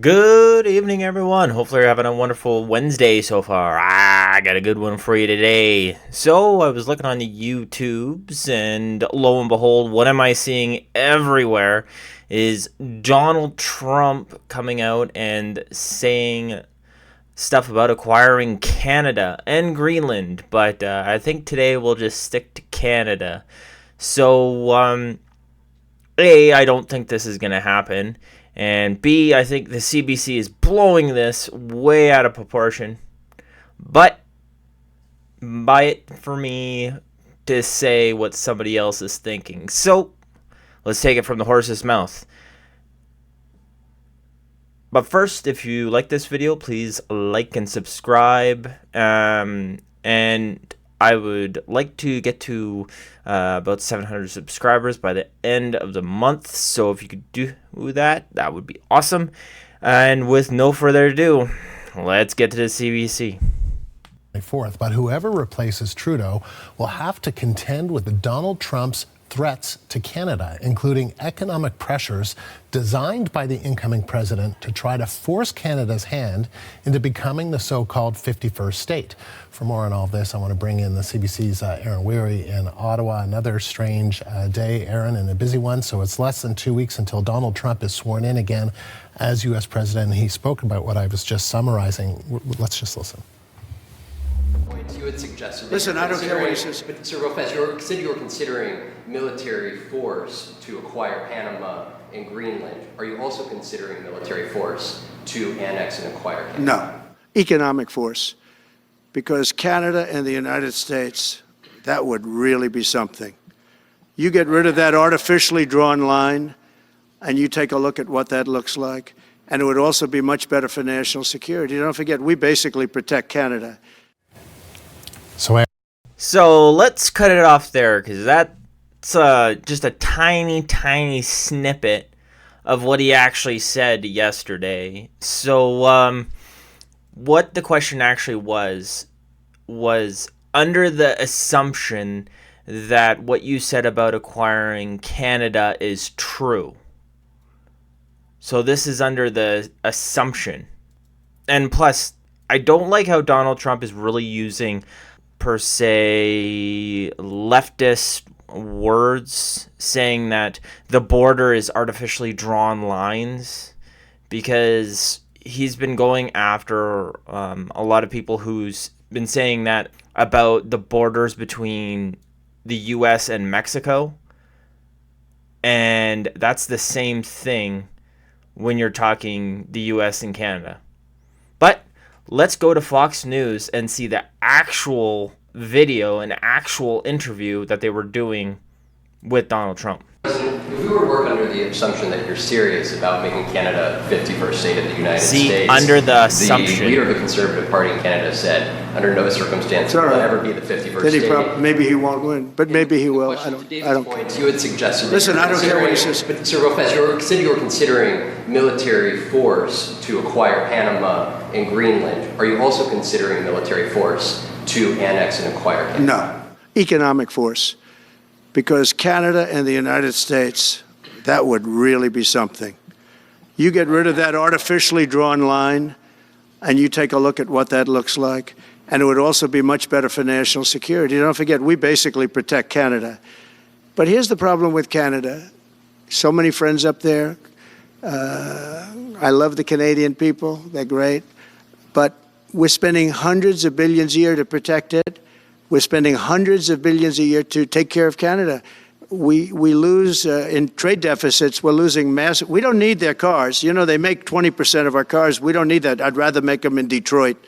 Good evening, everyone. Hopefully, you're having a wonderful Wednesday so far. I got a good one for you today. So, I was looking on the YouTubes, and lo and behold, what am I seeing everywhere is Donald Trump coming out and saying stuff about acquiring Canada and Greenland. But I think today we'll just stick to Canada. So, A, I don't think this is going to happen. And B, I think the CBC is blowing this way out of proportion. But buy it for me to say what somebody else is thinking. So let's take it from the horse's mouth. But first, if you like this video, please like and subscribe. And I would like to get to about 700 subscribers by the end of the month. So if you could do that, that would be awesome. And with no further ado, let's get to the CBC. But whoever replaces Trudeau will have to contend with Donald Trump's threats to Canada, including economic pressures designed by the incoming president to try to force Canada's hand into becoming the so-called 51st state. For more on all of this, I want to bring in the CBC's Aaron Weary in Ottawa. Another strange day, Aaron, and a busy one. So it's less than 2 weeks until Donald Trump is sworn in again as U.S. president. He spoke about what I was just summarizing. Let's just listen. You had suggested. Listen, I don't care what he says. But Sir Lopez, you said you were considering military force to acquire Panama and Greenland. Are you also considering military force to annex and acquire Canada? No, economic force, because Canada and the United States, that would really be something. You get rid of that artificially drawn line, and you take a look at what that looks like, and it would also be much better for national security. Don't forget, we basically protect Canada. So let's cut it off there, because that's just a tiny snippet of what he actually said yesterday. So what the question actually was under the assumption that what you said about acquiring Canada is true. So this is under the assumption. And plus, I don't like how Donald Trump is really using per se leftist words, saying that the border is artificially drawn lines, because he's been going after a lot of people who's been saying that about the borders between the US and Mexico, and that's the same thing when you're talking the US and Canada. But let's go to Fox News and see the actual video, an actual interview that they were doing with Donald Trump. President, if we were to work under the assumption that you're serious about making Canada 51st state of the United States, under the assumption, the leader of the Conservative Party in Canada said, under no circumstance will it ever be the 51st state. Maybe he won't win, but maybe he will. I don't care. You had suggested. Listen, I don't care what he says. But Sir Lopez, you said you were considering military force to acquire Panama and Greenland. Are you also considering military force to annex and acquire Canada? No, economic force, because Canada and the United States, that would really be something. You get rid of that artificially drawn line, and you take a look at what that looks like, and it would also be much better for national security. Don't forget, we basically protect Canada. But here's the problem with Canada. So many friends up there. I love the Canadian people. They're great. But we're spending hundreds of billions a year to protect it. We're spending hundreds of billions a year to take care of Canada. We lose in trade deficits. We're losing massive. We don't need their cars. You know, they make 20% of our cars. We don't need that. I'd rather make them in Detroit.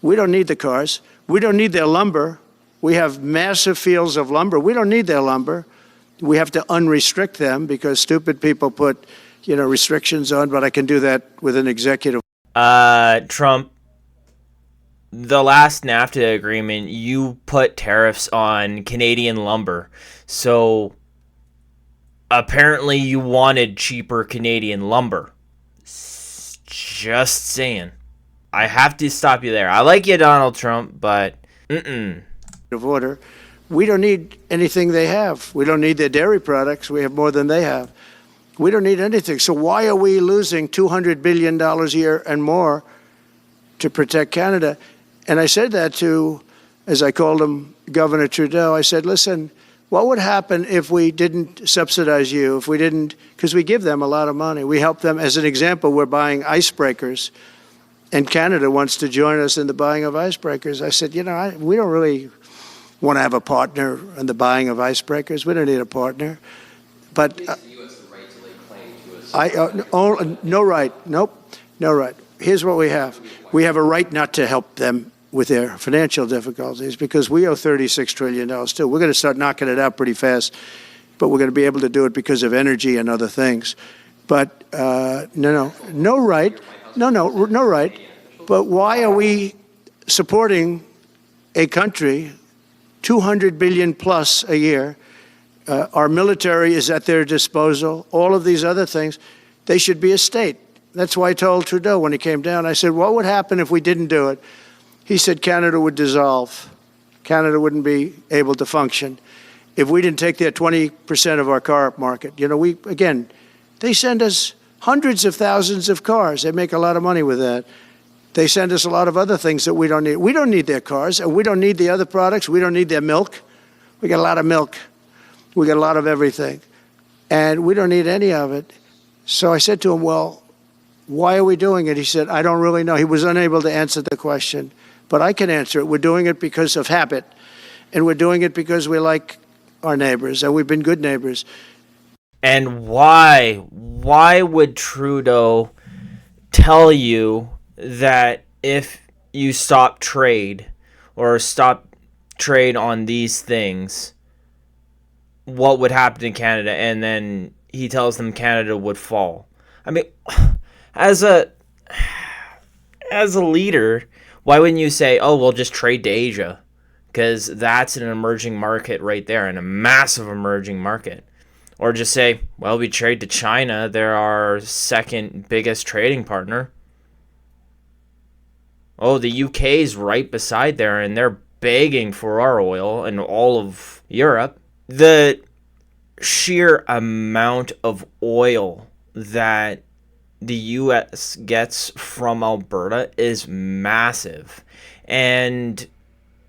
We don't need the cars. We don't need their lumber. We have massive fields of lumber. We don't need their lumber. We have to unrestrict them because stupid people put, restrictions on, but I can do that with an executive. Trump, the last NAFTA agreement, you put tariffs on Canadian lumber. So apparently you wanted cheaper Canadian lumber. Just saying. I have to stop you there. I like you, Donald Trump, but of order. We don't need anything they have. We don't need their dairy products. We have more than they have. We don't need anything. So why are we losing $200 billion a year and more to protect Canada? And I said that to, as I called him, Governor Trudeau. I said, listen, what would happen if we didn't subsidize you, if we didn't, because we give them a lot of money. We help them. As an example, we're buying icebreakers, and Canada wants to join us in the buying of icebreakers. I said, we don't really want to have a partner in the buying of icebreakers. We don't need a partner. But the U.S. the right to lay claim to us. no right. Nope, no right. Here's what we have. We have a right not to help them with their financial difficulties because we owe $36 trillion too. We're going to start knocking it out pretty fast, but we're going to be able to do it because of energy and other things. But no right. No right. But why are we supporting a country, $200 billion plus a year? Our military is at their disposal. All of these other things, they should be a state. That's why I told Trudeau when he came down, I said, what would happen if we didn't do it? He said Canada would dissolve. Canada wouldn't be able to function if we didn't take their 20% of our car market. They send us hundreds of thousands of cars. They make a lot of money with that. They send us a lot of other things that we don't need. We don't need their cars, and we don't need the other products. We don't need their milk. We got a lot of milk. We got a lot of everything, and we don't need any of it. So I said to him, well, why are we doing it? He said, I don't really know. He was unable to answer the question. But I can answer it. We're doing it because of habit, and we're doing it because we like our neighbors, and we've been good neighbors. And why would Trudeau tell you that if you stop trade or stop trade on these things, what would happen in Canada? And then he tells them Canada would fall. I mean, as a leader, why wouldn't you say, oh, we'll just trade to Asia? Because that's an emerging market right there, and a massive emerging market. Or just say, well, we trade to China. They're our second biggest trading partner. Oh, the UK's right beside there, and they're begging for our oil and all of Europe. The sheer amount of oil that the U.S. gets from Alberta is massive. And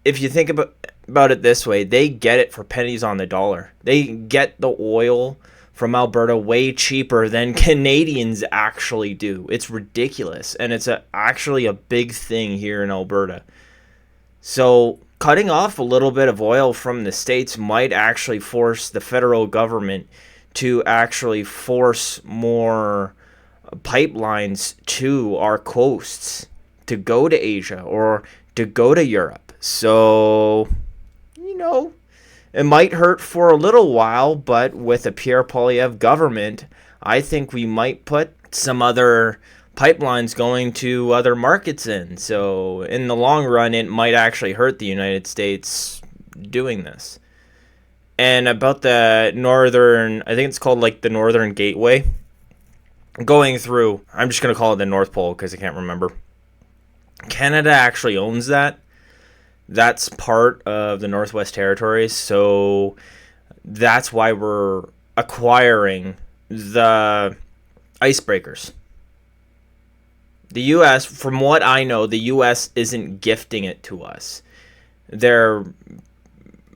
if you think about it this way, they get it for pennies on the dollar. They get the oil from Alberta way cheaper than Canadians actually do. It's ridiculous. And it's actually a big thing here in Alberta. So cutting off a little bit of oil from the States might actually force the federal government to actually force more pipelines to our coasts to go to Asia or to go to Europe. So, it might hurt for a little while, but with a Pierre Poilievre government, I think we might put some other pipelines going to other markets in. So in the long run, it might actually hurt the United States doing this. And about the northern, I think it's called like the Northern Gateway, going through, I'm just going to call it the North Pole because I can't remember. Canada actually owns that. That's part of the Northwest Territories, so that's why we're acquiring the icebreakers. The U.S., from what I know, the U.S. isn't gifting it to us. They're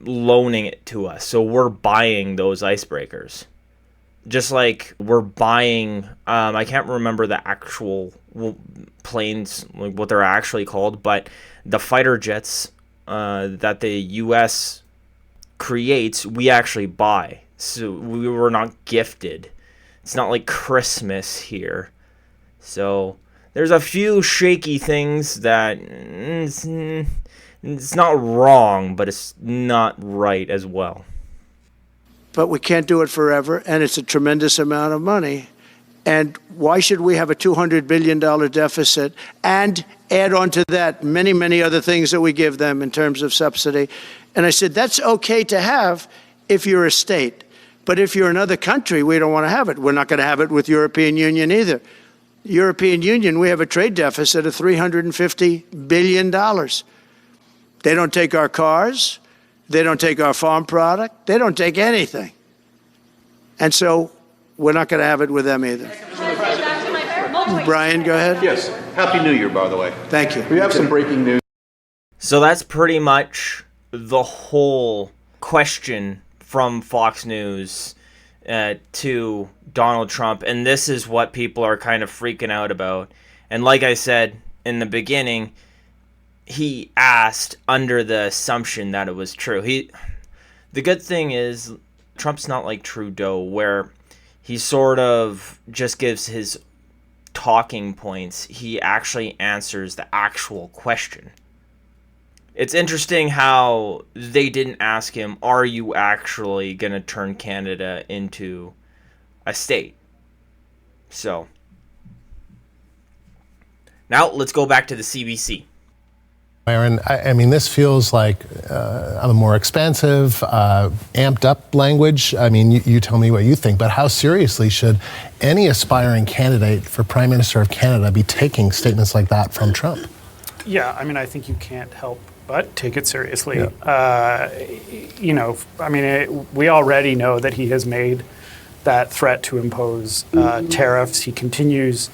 loaning it to us, so we're buying those icebreakers. Just like we're buying, I can't remember the actual planes, like what they're actually called, but the fighter jets that the U.S. creates, we actually buy. So we were not gifted. It's not like Christmas here. So there's a few shaky things that it's not wrong, but it's not right as well. But we can't do it forever, and it's a tremendous amount of money. And why should we have a $200 billion deficit and add on to that many, many other things that we give them in terms of subsidy? And I said, that's okay to have if you're a state. But if you're another country, we don't want to have it. We're not going to have it with European Union either. European Union, we have a trade deficit of $350 billion. They don't take our cars. They don't take our farm product. They don't take anything. And so we're not going to have it with them either. Brian, go ahead. Yes. Happy New Year, by the way. Thank you. We have some breaking news. So that's pretty much the whole question from Fox News to Donald Trump. And this is what people are kind of freaking out about. And like I said in the beginning, he asked under the assumption that it was true. The good thing is Trump's not like Trudeau, where he sort of just gives his talking points. He actually answers the actual question. It's interesting how they didn't ask him, are you actually going to turn Canada into a state? So, now let's go back to the CBC. Aaron, I mean, this feels like a more expansive, amped up language. I mean, you tell me what you think, but how seriously should any aspiring candidate for Prime Minister of Canada be taking statements like that from Trump? Yeah, I mean, I think you can't help but take it seriously. Yeah. We already know that he has made that threat to impose tariffs. He continues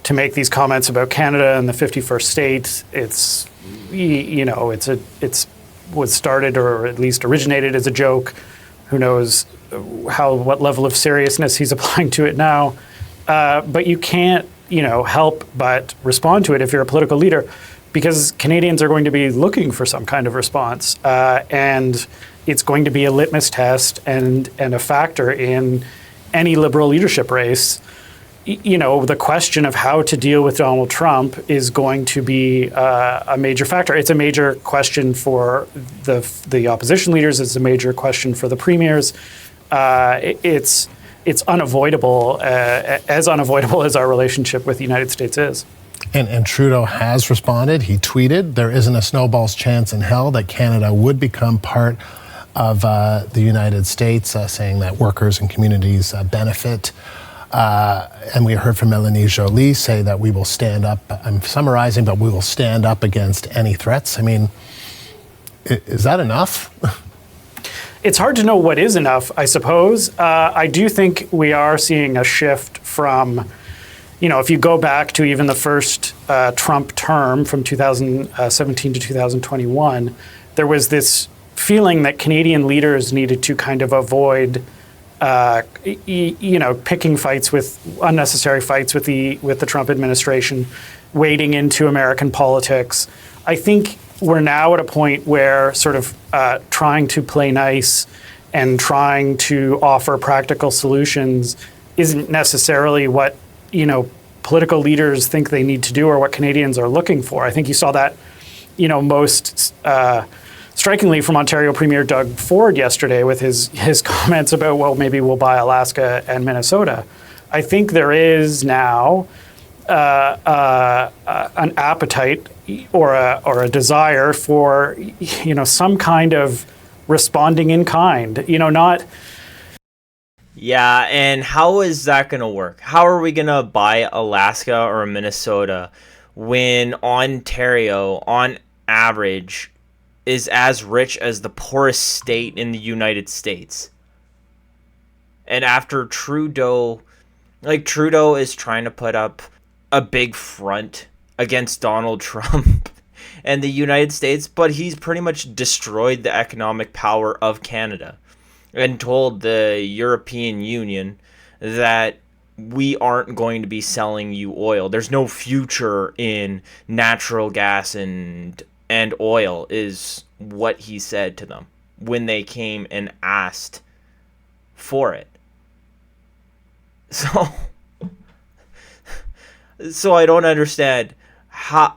to make these comments about Canada and the 51st state. It's was started or at least originated as a joke. Who knows what level of seriousness he's applying to it now. But you can't, help but respond to it if you're a political leader, because Canadians are going to be looking for some kind of response. And it's going to be a litmus test and a factor in any Liberal leadership race. The question of how to deal with Donald Trump is going to be a major factor. It's a major question for the opposition leaders. It's a major question for the premiers. It's unavoidable, as unavoidable as our relationship with the United States is. And Trudeau has responded. He tweeted, there isn't a snowball's chance in hell that Canada would become part of the United States, saying that workers and communities benefit. And we heard from Mélanie Joly say that we will stand up, I'm summarizing, but we will stand up against any threats. I mean, is that enough? It's hard to know what is enough, I suppose. I do think we are seeing a shift from, if you go back to even the first Trump term from 2017 to 2021, there was this feeling that Canadian leaders needed to kind of avoid picking fights unnecessary fights with the Trump administration, wading into American politics. I think we're now at a point where sort of trying to play nice and trying to offer practical solutions isn't necessarily what political leaders think they need to do or what Canadians are looking for. I think you saw that most strikingly from Ontario Premier Doug Ford yesterday with his comments about, well, maybe we'll buy Alaska and Minnesota. I think there is now an appetite or a desire for some kind of responding in kind. Not. Yeah, and how is that going to work? How are we going to buy Alaska or Minnesota when Ontario, on average, is as rich as the poorest state in the United States? And after Trudeau is trying to put up a big front against Donald Trump and the United States, but he's pretty much destroyed the economic power of Canada and told the European Union that we aren't going to be selling you oil. There's no future in natural gas and oil, is what he said to them when they came and asked for it. So I don't understand how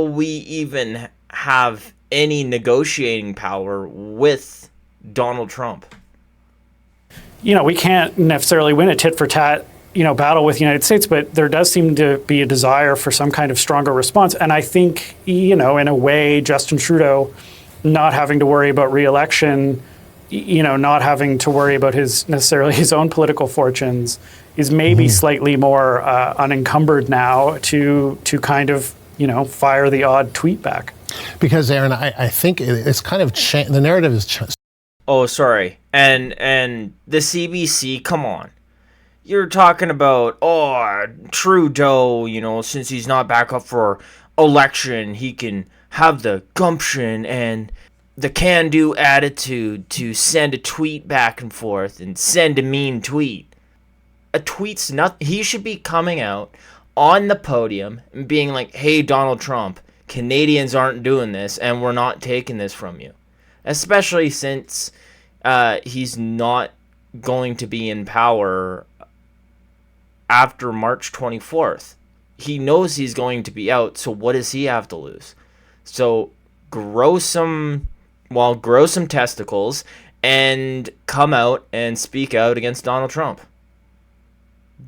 we even have any negotiating power with Donald Trump. We can't necessarily win a tit for tat battle with the United States, but there does seem to be a desire for some kind of stronger response. And I think, in a way, Justin Trudeau not having to worry about re-election, not having to worry about necessarily his own political fortunes, is maybe slightly more unencumbered now to kind of, fire the odd tweet back. Because, Aaron, I think it's kind of the narrative is Oh, sorry. And the CBC, come on. You're talking about, Trudeau, since he's not back up for election, he can have the gumption and the can-do attitude to send a tweet back and forth and send a mean tweet. A tweet's not. He should be coming out on the podium and being like, hey, Donald Trump, Canadians aren't doing this and we're not taking this from you. Especially since he's not going to be in power after March 24th. He knows he's going to be out, so what does he have to lose? So grow some testicles and come out and speak out against Donald Trump.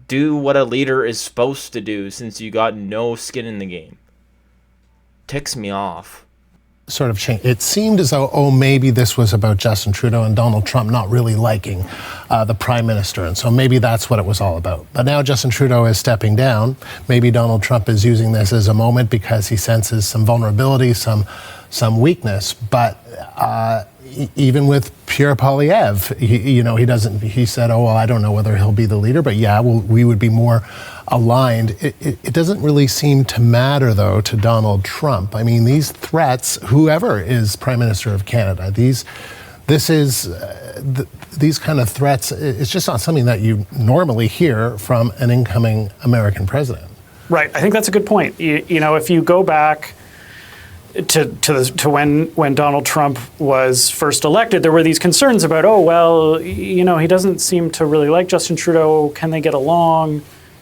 Do what a leader is supposed to do since you got no skin in the game. Ticks me off. Sort of change. It seemed as though, maybe this was about Justin Trudeau and Donald Trump not really liking the prime minister. And so maybe that's what it was all about. But now Justin Trudeau is stepping down. Maybe Donald Trump is using this as a moment because he senses some vulnerability, some weakness. But even with Pierre Poilievre, he said, I don't know whether he'll be the leader, but we would be more aligned. It doesn't really seem to matter, though, to Donald Trump. I mean, these threats, whoever is Prime Minister of Canada, these kind of threats, it's just not something that you normally hear from an incoming American president. Right. I think that's a good point. If you go back to when Donald Trump was first elected, there were these concerns about, he doesn't seem to really like Justin Trudeau. Can they get along?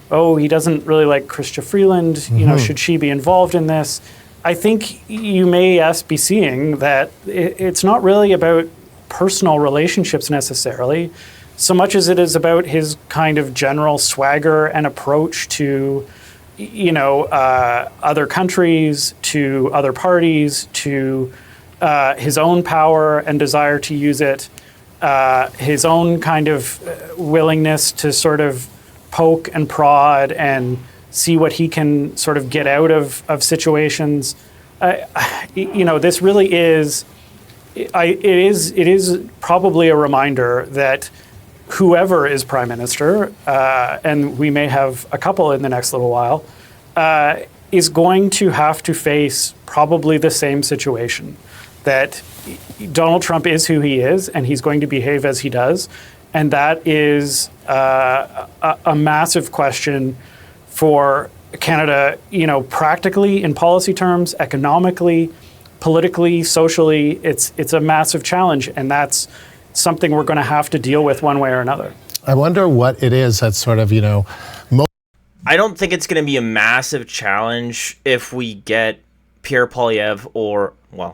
He doesn't really like Chrystia Freeland. Should she be involved in this? I think you may be seeing that it's not really about personal relationships necessarily, so much as it is about his kind of general swagger and approach to other countries, to other parties, to his own power and desire to use it, his own kind of willingness to sort of poke and prod and see what he can sort of get out of situations. This really is, it is probably a reminder that whoever is prime minister, and we may have a couple in the next little while, is going to have to face probably the same situation, that Donald Trump is who he is, and he's going to behave as he does. And that is a massive question for Canada, practically in policy terms, economically, politically, socially. It's a massive challenge, and that's something we're going to have to deal with one way or another. I wonder what it is that's sort of, I don't think it's going to be a massive challenge if we get Pierre Poilievre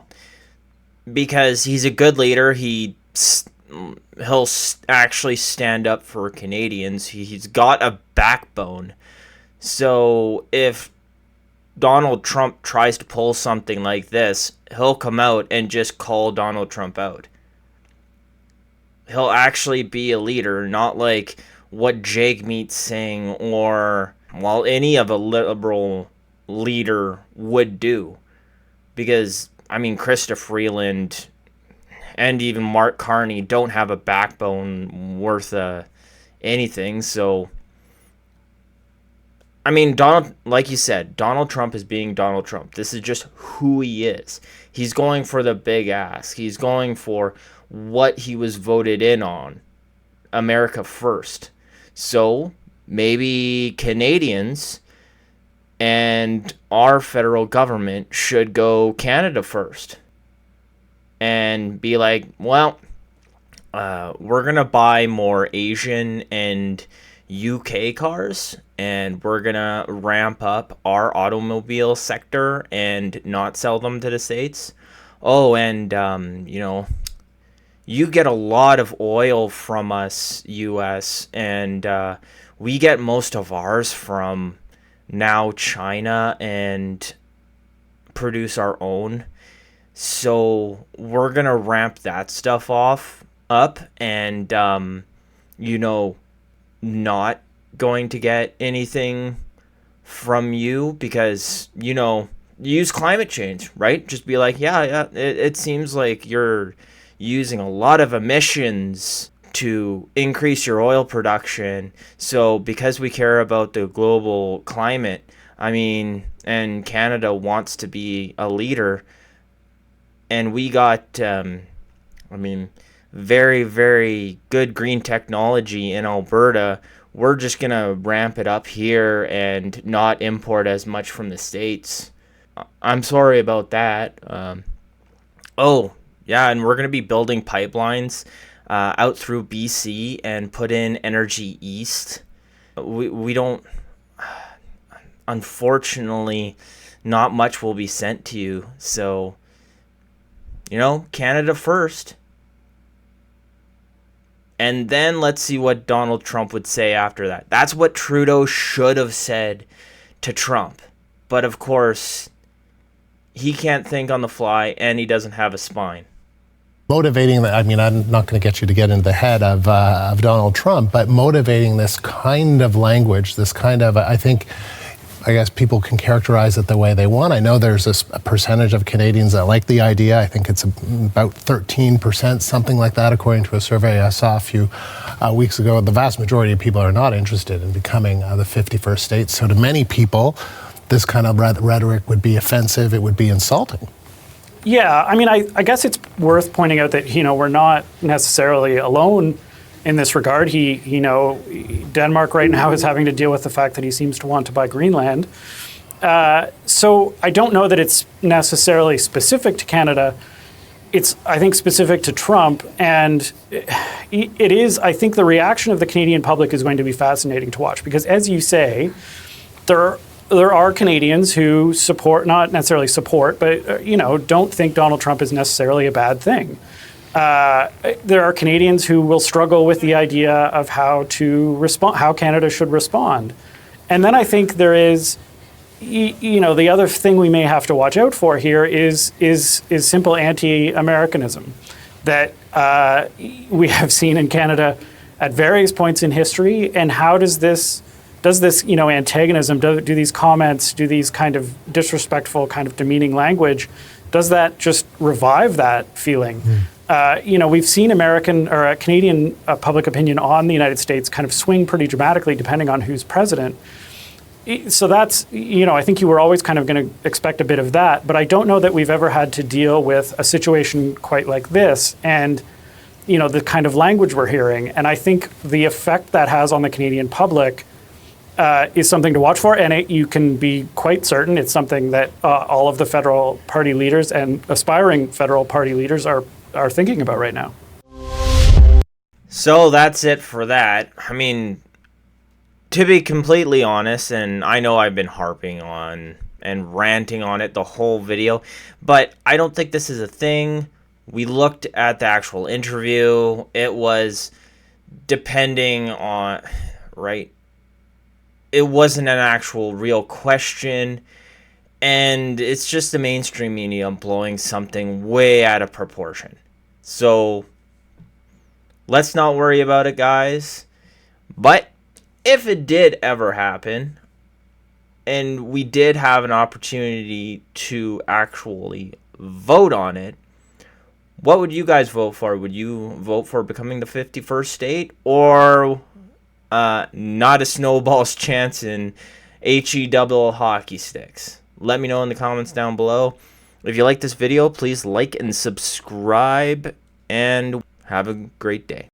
because he's a good leader. He'll actually stand up for Canadians. He's got a backbone. So if Donald Trump tries to pull something like this, he'll come out and just call Donald Trump out. He'll actually be a leader, not like what Jagmeet's saying or any of a liberal leader would do. Because, Chrystia Freeland and even Mark Carney don't have a backbone worth anything. So, like you said, Donald Trump is being Donald Trump. This is just who he is. He's going for the big ask. He's going for what he was voted in on, America first. So maybe Canadians and our federal government should go Canada first and be like, we're going to buy more Asian and UK cars, and we're going to ramp up our automobile sector and not sell them to the States. You get a lot of oil from us, U.S., and we get most of ours from now China and produce our own. So we're going to ramp that stuff up and, not going to get anything from you because, use climate change, right? Just be like, it seems like you're using a lot of emissions to increase your oil production. So because we care about the global climate, I mean, and Canada wants to be a leader, and we got, very, very good green technology in Alberta. We're just going to ramp it up here and not import as much from the States. I'm sorry about that. Oh, yeah, and we're going to be building pipelines out through BC and put in Energy East. We don't, unfortunately, not much will be sent to you. So, Canada first. And then let's see what Donald Trump would say after that. That's what Trudeau should have said to Trump. But of course, he can't think on the fly and he doesn't have a spine. Motivating, I'm not going to get you to get into the head of Donald Trump, but motivating this kind of language, this kind of, I guess people can characterize it the way they want. I know there's a percentage of Canadians that like the idea. I think it's about 13%, something like that, according to a survey I saw a few weeks ago. The vast majority of people are not interested in becoming the 51st state. So to many people, this kind of rhetoric would be offensive. It would be insulting. Yeah, I guess it's worth pointing out that, we're not necessarily alone in this regard. Denmark right now is having to deal with the fact that he seems to want to buy Greenland. So I don't know that it's necessarily specific to Canada. It's, I think, specific to Trump. And it is, I think the reaction of the Canadian public is going to be fascinating to watch. Because as you say, there are Canadians who support, not necessarily support, but, don't think Donald Trump is necessarily a bad thing. There are Canadians who will struggle with the idea of how to respond, how Canada should respond. And then I think there is, the other thing we may have to watch out for here is simple anti-Americanism that we have seen in Canada at various points in history. And how does this antagonism, do these comments, do these kind of disrespectful, kind of demeaning language, does that just revive that feeling? We've seen Canadian public opinion on the United States kind of swing pretty dramatically depending on who's president. So that's, I think you were always kind of going to expect a bit of that, but I don't know that we've ever had to deal with a situation quite like this and, the kind of language we're hearing. And I think the effect that has on the Canadian public is something to watch for, and you can be quite certain it's something that all of the federal party leaders and aspiring federal party leaders are thinking about right now. So that's it for that. To be completely honest, and I know I've been harping on and ranting on it the whole video, but I don't think this is a thing. We looked at the actual interview. It was depending on, right? It wasn't an actual real question. And it's just the mainstream media blowing something way out of proportion. So let's not worry about it, guys. But if it did ever happen, and we did have an opportunity to actually vote on it, what would you guys vote for? Would you vote for becoming the 51st state, or not a snowball's chance in HE hockey sticks? Let me know in the comments down below. If you like this video, please like and subscribe, and have a great day.